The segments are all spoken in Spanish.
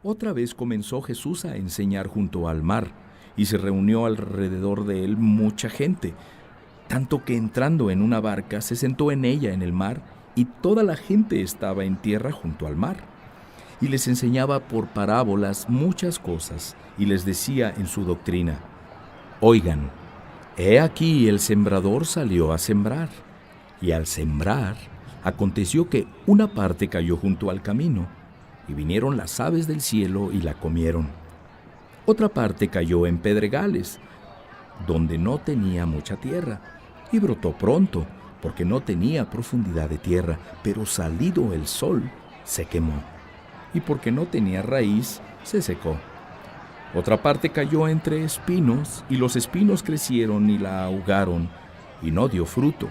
Otra vez comenzó Jesús a enseñar junto al mar, y se reunió alrededor de él mucha gente, tanto que entrando en una barca se sentó en ella en el mar, y toda la gente estaba en tierra junto al mar. Y les enseñaba por parábolas muchas cosas, y les decía en su doctrina: Oigan, he aquí el sembrador salió a sembrar, y al sembrar, aconteció que una parte cayó junto al camino, y vinieron las aves del cielo y la comieron. Otra parte cayó en pedregales, donde no tenía mucha tierra, y brotó pronto, porque no tenía profundidad de tierra, pero salido el sol, se quemó, y porque no tenía raíz, se secó. Otra parte cayó entre espinos, y los espinos crecieron y la ahogaron, y no dio fruto.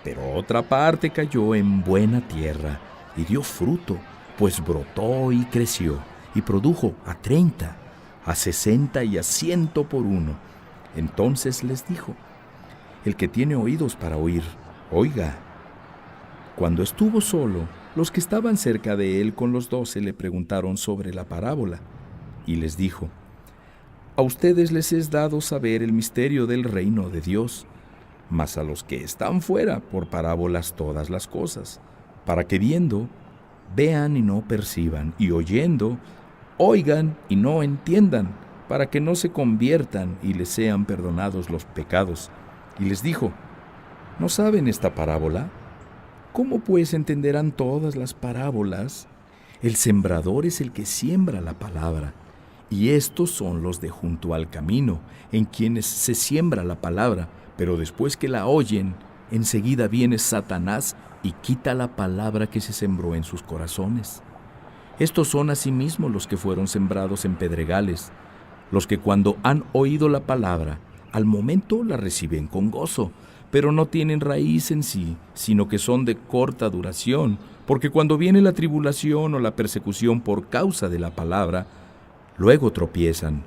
Pero otra parte cayó en buena tierra, y dio fruto, pues brotó y creció, y produjo a 30, a 60 y a 100 por uno. Entonces les dijo: El que tiene oídos para oír, oiga. Cuando estuvo solo, los que estaban cerca de él con los 12 le preguntaron sobre la parábola, y les dijo: A ustedes les es dado saber el misterio del reino de Dios, mas a los que están fuera por parábolas todas las cosas, para que viendo, vean y no perciban, y oyendo, oigan y no entiendan, para que no se conviertan y les sean perdonados los pecados. Y les dijo: ¿No saben esta parábola? ¿Cómo pues entenderán todas las parábolas? El sembrador es el que siembra la palabra, y estos son los de junto al camino, en quienes se siembra la palabra, pero después que la oyen, enseguida viene Satanás y quita la palabra que se sembró en sus corazones. Estos son asimismo los que fueron sembrados en pedregales, los que cuando han oído la palabra, al momento la reciben con gozo, pero no tienen raíz en sí, sino que son de corta duración, porque cuando viene la tribulación o la persecución por causa de la palabra, luego tropiezan.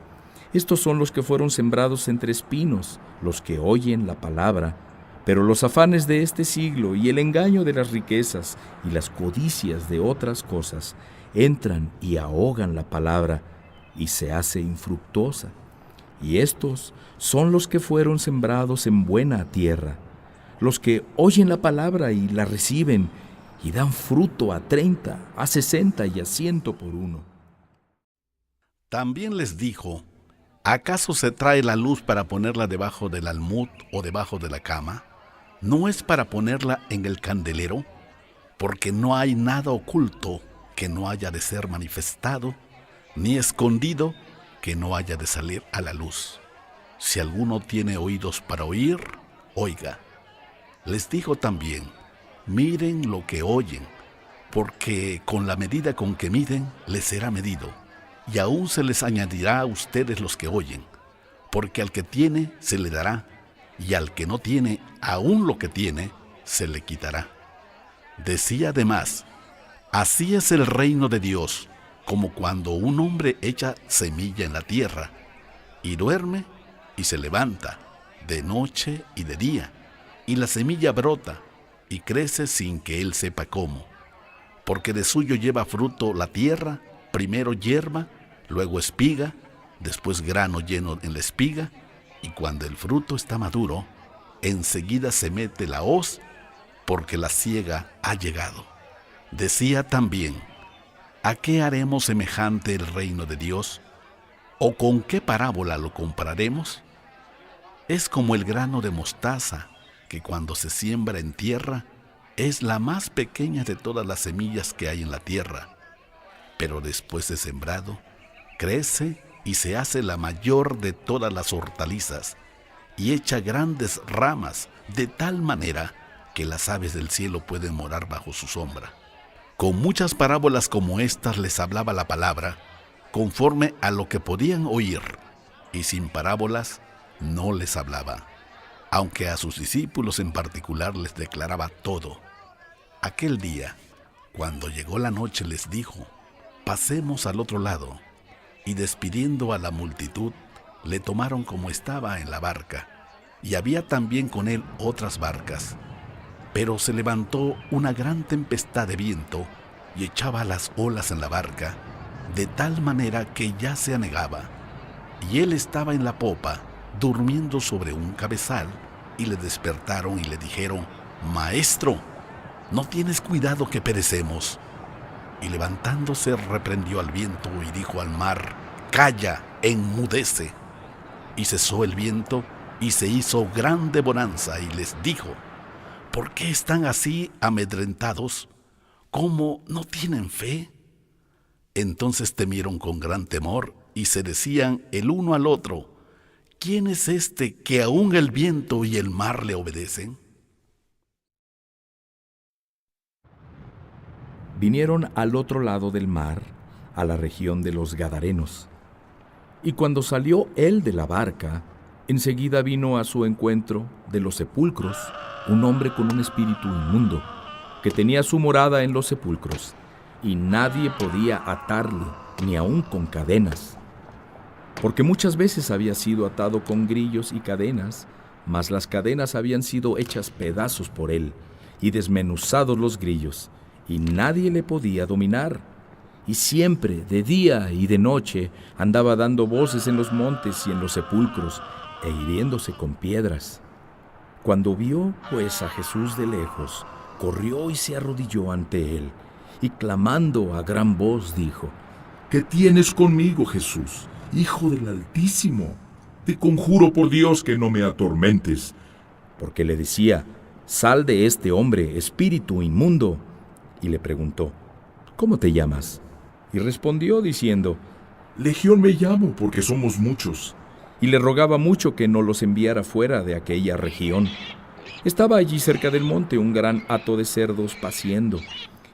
Estos son los que fueron sembrados entre espinos, los que oyen la palabra, pero los afanes de este siglo y el engaño de las riquezas y las codicias de otras cosas entran y ahogan la palabra y se hace infructuosa. Y estos son los que fueron sembrados en buena tierra, los que oyen la palabra y la reciben y dan fruto a 30, a 60 y a 100 por uno. También les dijo: ¿Acaso se trae la luz para ponerla debajo del almud o debajo de la cama? ¿No es para ponerla en el candelero? Porque no hay nada oculto que no haya de ser manifestado, ni escondido que no haya de salir a la luz. Si alguno tiene oídos para oír, oiga. Les dijo también: miren lo que oyen, porque con la medida con que miden, les será medido, y aún se les añadirá a ustedes los que oyen, porque al que tiene se le dará, y al que no tiene, aún lo que tiene, se le quitará. Decía además: así es el reino de Dios, como cuando un hombre echa semilla en la tierra, y duerme y se levanta, de noche y de día, y la semilla brota y crece sin que él sepa cómo, porque de suyo lleva fruto la tierra, primero hierba, luego espiga, después grano lleno en la espiga, y cuando el fruto está maduro, enseguida se mete la hoz, porque la siega ha llegado. Decía también: ¿a qué haremos semejante el reino de Dios? ¿O con qué parábola lo compararemos? Es como el grano de mostaza, que cuando se siembra en tierra, es la más pequeña de todas las semillas que hay en la tierra, pero después de sembrado, crece y se hace la mayor de todas las hortalizas, y echa grandes ramas, de tal manera que las aves del cielo pueden morar bajo su sombra. Con muchas parábolas como estas les hablaba la palabra, conforme a lo que podían oír, y sin parábolas no les hablaba, aunque a sus discípulos en particular les declaraba todo. Aquel día, cuando llegó la noche, les dijo: pasemos al otro lado. Y despidiendo a la multitud, le tomaron como estaba en la barca, y había también con él otras barcas. Pero se levantó una gran tempestad de viento, y echaba las olas en la barca, de tal manera que ya se anegaba, y él estaba en la popa, durmiendo sobre un cabezal, y le despertaron y le dijeron: Maestro, ¿no tienes cuidado que perecemos? Y levantándose reprendió al viento y dijo al mar: Calla, enmudece. Y cesó el viento, y se hizo grande bonanza, y les dijo: ¿Por qué están así amedrentados? ¿Cómo no tienen fe? Entonces temieron con gran temor, y se decían el uno al otro: ¿Quién es este que aún el viento y el mar le obedecen? Vinieron al otro lado del mar, a la región de los Gadarenos. Y cuando salió él de la barca, enseguida vino a su encuentro de los sepulcros un hombre con un espíritu inmundo, que tenía su morada en los sepulcros, y nadie podía atarle, ni aun con cadenas, porque muchas veces había sido atado con grillos y cadenas, mas las cadenas habían sido hechas pedazos por él, y desmenuzados los grillos, y nadie le podía dominar. Y siempre, de día y de noche, andaba dando voces en los montes y en los sepulcros, e hiriéndose con piedras. Cuando vio, pues, a Jesús de lejos, corrió y se arrodilló ante él, y clamando a gran voz dijo: ¿Qué tienes conmigo, Jesús, Hijo del Altísimo? Te conjuro por Dios que no me atormentes. Porque le decía: Sal de este hombre, espíritu inmundo. Y le preguntó: ¿Cómo te llamas? Y respondió diciendo: Legión me llamo, porque somos muchos. Y le rogaba mucho que no los enviara fuera de aquella región. Estaba allí cerca del monte un gran hato de cerdos paciendo,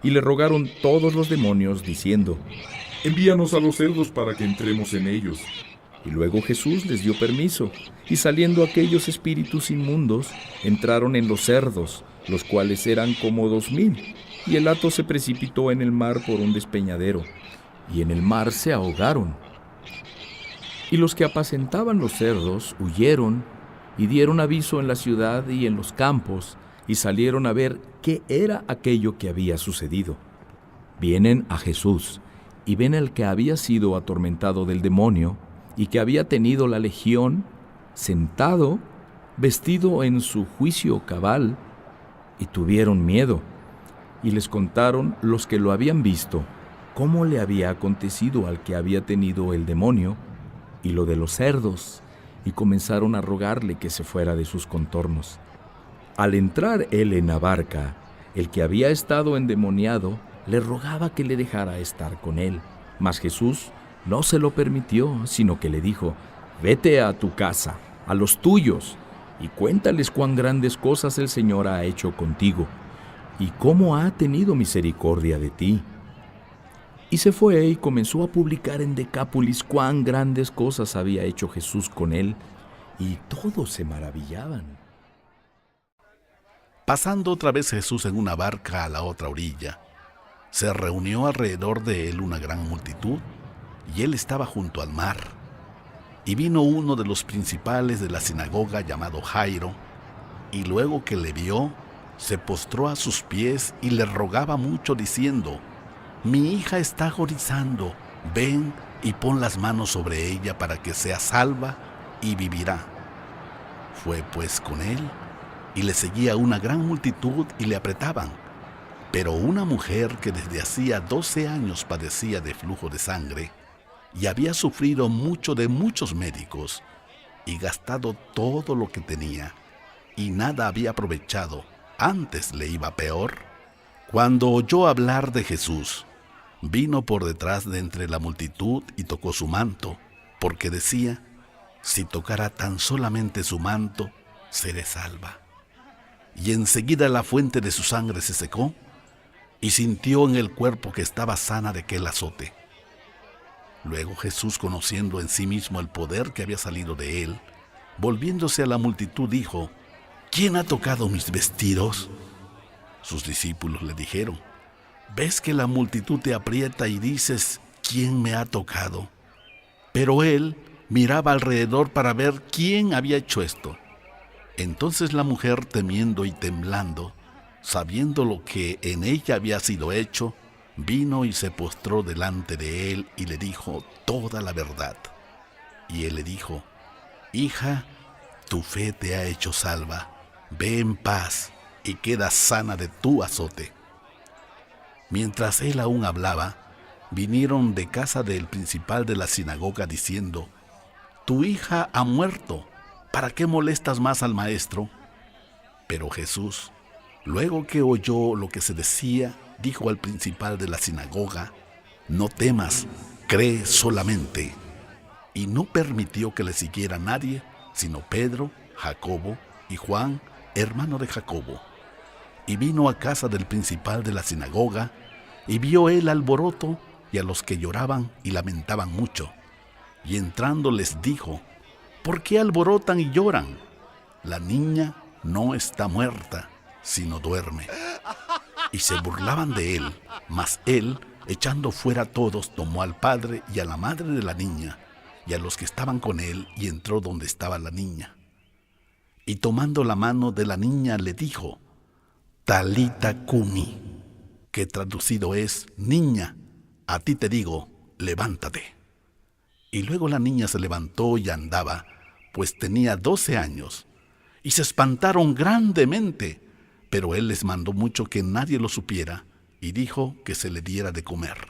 y le rogaron todos los demonios, diciendo: Envíanos a los cerdos para que entremos en ellos. Y luego Jesús les dio permiso, y saliendo aquellos espíritus inmundos, entraron en los cerdos, los cuales eran como 2000, y el hato se precipitó en el mar por un despeñadero, y en el mar se ahogaron. Y los que apacentaban los cerdos huyeron, y dieron aviso en la ciudad y en los campos, y salieron a ver qué era aquello que había sucedido. Vienen a Jesús, y ven al que había sido atormentado del demonio, y que había tenido la legión, sentado, vestido en su juicio cabal, y tuvieron miedo. Y les contaron los que lo habían visto, cómo le había acontecido al que había tenido el demonio, y lo de los cerdos, y comenzaron a rogarle que se fuera de sus contornos. Al entrar él en la barca, el que había estado endemoniado le rogaba que le dejara estar con él, mas Jesús no se lo permitió, sino que le dijo: Vete a tu casa, a los tuyos, y cuéntales cuán grandes cosas el Señor ha hecho contigo, y cómo ha tenido misericordia de ti. Y se fue y comenzó a publicar en Decápolis cuán grandes cosas había hecho Jesús con él, y todos se maravillaban. Pasando otra vez Jesús en una barca a la otra orilla, se reunió alrededor de él una gran multitud, y él estaba junto al mar. Y vino uno de los principales de la sinagoga llamado Jairo, y luego que le vio, se postró a sus pies y le rogaba mucho, diciendo: Mi hija está agonizando, ven y pon las manos sobre ella para que sea salva y vivirá. Fue pues con él, y le seguía una gran multitud y le apretaban. Pero una mujer que desde hacía 12 años padecía de flujo de sangre, y había sufrido mucho de muchos médicos, y gastado todo lo que tenía, y nada había aprovechado, antes le iba peor, cuando oyó hablar de Jesús, vino por detrás de entre la multitud y tocó su manto, porque decía: Si tocara tan solamente su manto, seré salva. Y enseguida la fuente de su sangre se secó, y sintió en el cuerpo que estaba sana de aquel azote. Luego Jesús, conociendo en sí mismo el poder que había salido de él, volviéndose a la multitud, dijo: ¿Quién ha tocado mis vestidos? Sus discípulos le dijeron: ¿Ves que la multitud te aprieta y dices: ¿Quién me ha tocado? Pero él miraba alrededor para ver quién había hecho esto. Entonces la mujer, temiendo y temblando, sabiendo lo que en ella había sido hecho, vino y se postró delante de él y le dijo toda la verdad. Y él le dijo: Hija, tu fe te ha hecho salva, ve en paz y queda sana de tu azote. Mientras él aún hablaba, vinieron de casa del principal de la sinagoga diciendo: Tu hija ha muerto, ¿para qué molestas más al maestro? Pero Jesús, luego que oyó lo que se decía, dijo al principal de la sinagoga: No temas, cree solamente. Y no permitió que le siguiera nadie, sino Pedro, Jacobo y Juan, hermano de Jacobo. Y vino a casa del principal de la sinagoga, y vio él alboroto y a los que lloraban y lamentaban mucho. Y entrando les dijo: ¿Por qué alborotan y lloran? La niña no está muerta, sino duerme. Y se burlaban de él, mas él, echando fuera a todos, tomó al padre y a la madre de la niña, y a los que estaban con él, y entró donde estaba la niña. Y tomando la mano de la niña le dijo: Talita cumi, que traducido es: Niña, a ti te digo, levántate. Y luego la niña se levantó y andaba, pues tenía 12 años, y se espantaron grandemente, pero él les mandó mucho que nadie lo supiera, y dijo que se le diera de comer.